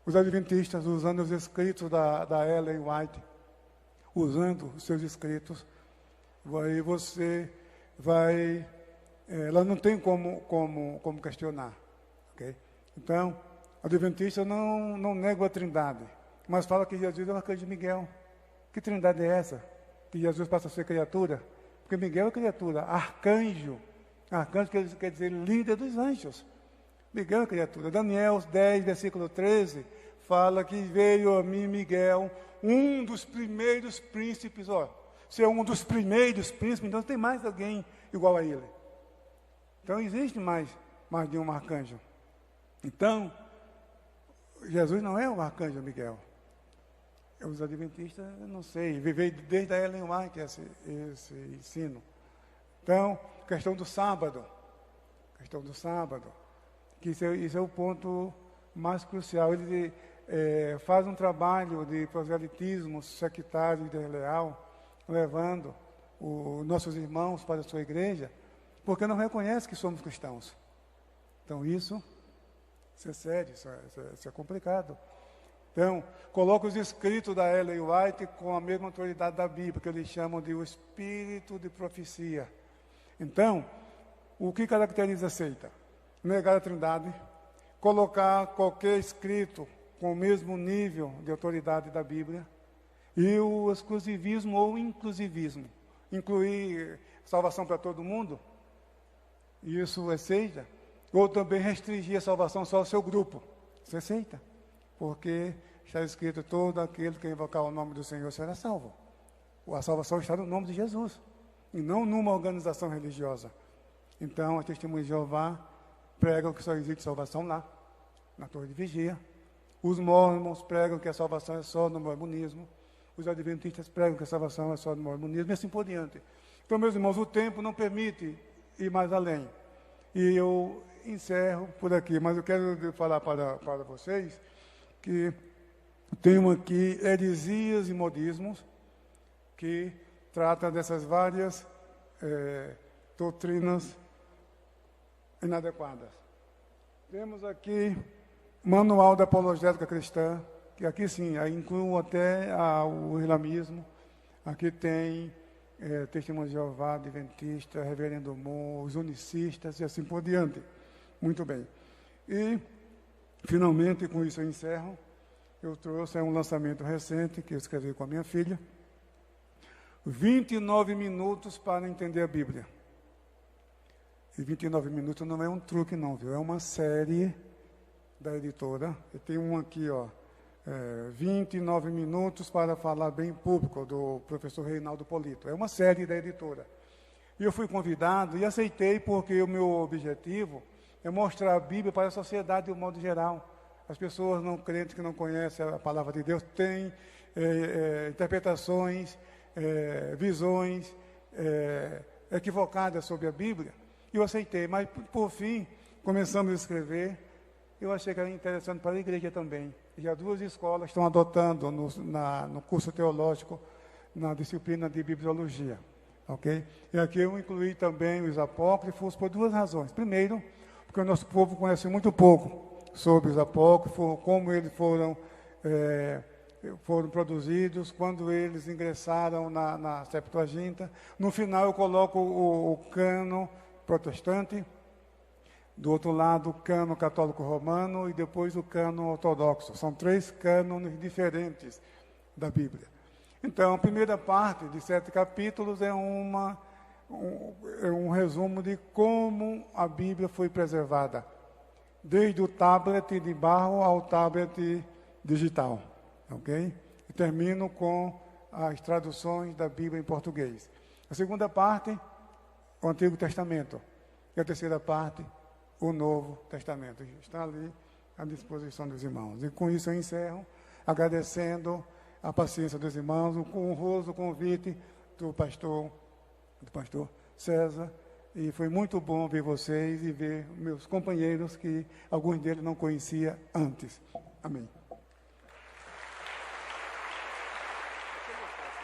os adventistas usando os escritos da Ellen White, usando os seus escritos. Aí você vai... ela não tem como questionar. Okay? Então, o adventista não nega a trindade, mas fala que Jesus é o arcanjo de Miguel. Que trindade é essa? Que Jesus passa a ser criatura? Porque Miguel é criatura, arcanjo. Arcanjo quer dizer líder dos anjos. Miguel é criatura. Daniel 10, versículo 13, fala que veio a mim Miguel, um dos primeiros príncipes. Ó, se é um dos primeiros príncipes, então tem mais alguém igual a ele. Então existe mais de um arcanjo. Então, Jesus não é o arcanjo Miguel. Os adventistas, eu não sei, veio desde a Ellen White esse ensino. Então, questão do sábado, que isso é o ponto mais crucial. Ele faz um trabalho de proselitismo sectário e desleal, levando os nossos irmãos para a sua igreja, porque não reconhece que somos cristãos. Então, isso é sério, isso é complicado. Então, coloca os escritos da Ellen White com a mesma autoridade da Bíblia, que eles chamam de o espírito de profecia. Então, o que caracteriza a seita? Negar a trindade, colocar qualquer escrito com o mesmo nível de autoridade da Bíblia, e o exclusivismo ou inclusivismo, incluir salvação para todo mundo, isso é seita, ou também restringir a salvação só ao seu grupo, isso é seita. Porque está escrito, todo aquele que invocar o nome do Senhor será salvo. A salvação está no nome de Jesus, e não numa organização religiosa. Então, a Testemunha de Jeová pregam que só existe salvação lá, na Torre de Vigia. Os mormons pregam que a salvação é só no mormonismo. Os adventistas pregam que a salvação é só no mormonismo, e assim por diante. Então, meus irmãos, o tempo não permite ir mais além. E eu encerro por aqui, mas eu quero falar para vocês que tenho aqui heresias e modismos que tratam dessas várias doutrinas inadequadas. Temos aqui Manual da Apologética Cristã, que aqui sim, aí inclui até o islamismo. Aqui tem Testemunho de Jeová, Adventista, Reverendo Moon, os unicistas e assim por diante. Muito bem. E, finalmente, com isso eu encerro. Eu trouxe um lançamento recente que eu escrevi com a minha filha. 29 minutos para entender a Bíblia. E 29 minutos não é um truque não, viu? É uma série da editora. Eu tenho um aqui, ó. 29 minutos para falar bem em público, do professor Reinaldo Polito. É uma série da editora. E eu fui convidado e aceitei porque o meu objetivo é mostrar a Bíblia para a sociedade de um modo geral. As pessoas não crentes que não conhecem a palavra de Deus têm interpretações, visões equivocadas sobre a Bíblia. E eu aceitei, mas por fim, começamos a escrever. Eu achei que era interessante para a igreja também. Já 2 escolas estão adotando no curso teológico, na disciplina de bibliologia. Ok? E aqui eu incluí também os apócrifos por 2 razões. Primeiro, porque o nosso povo conhece muito pouco sobre os apócrifos, como eles foram produzidos, quando eles ingressaram na Septuaginta. No final eu coloco o cânon protestante, do outro lado o cânon católico romano e depois o cânon ortodoxo. São 3 cânones diferentes da Bíblia. Então, a primeira parte de 7 capítulos é um resumo de como a Bíblia foi preservada, desde o tablet de barro ao tablet digital, ok? E termino com as traduções da Bíblia em português. A segunda parte, o Antigo Testamento. E a terceira parte, o Novo Testamento. Está ali à disposição dos irmãos. E com isso eu encerro, agradecendo a paciência dos irmãos, o honroso convite do pastor César, E foi muito bom ver vocês e ver meus companheiros, que alguns deles não conhecia antes. Amém.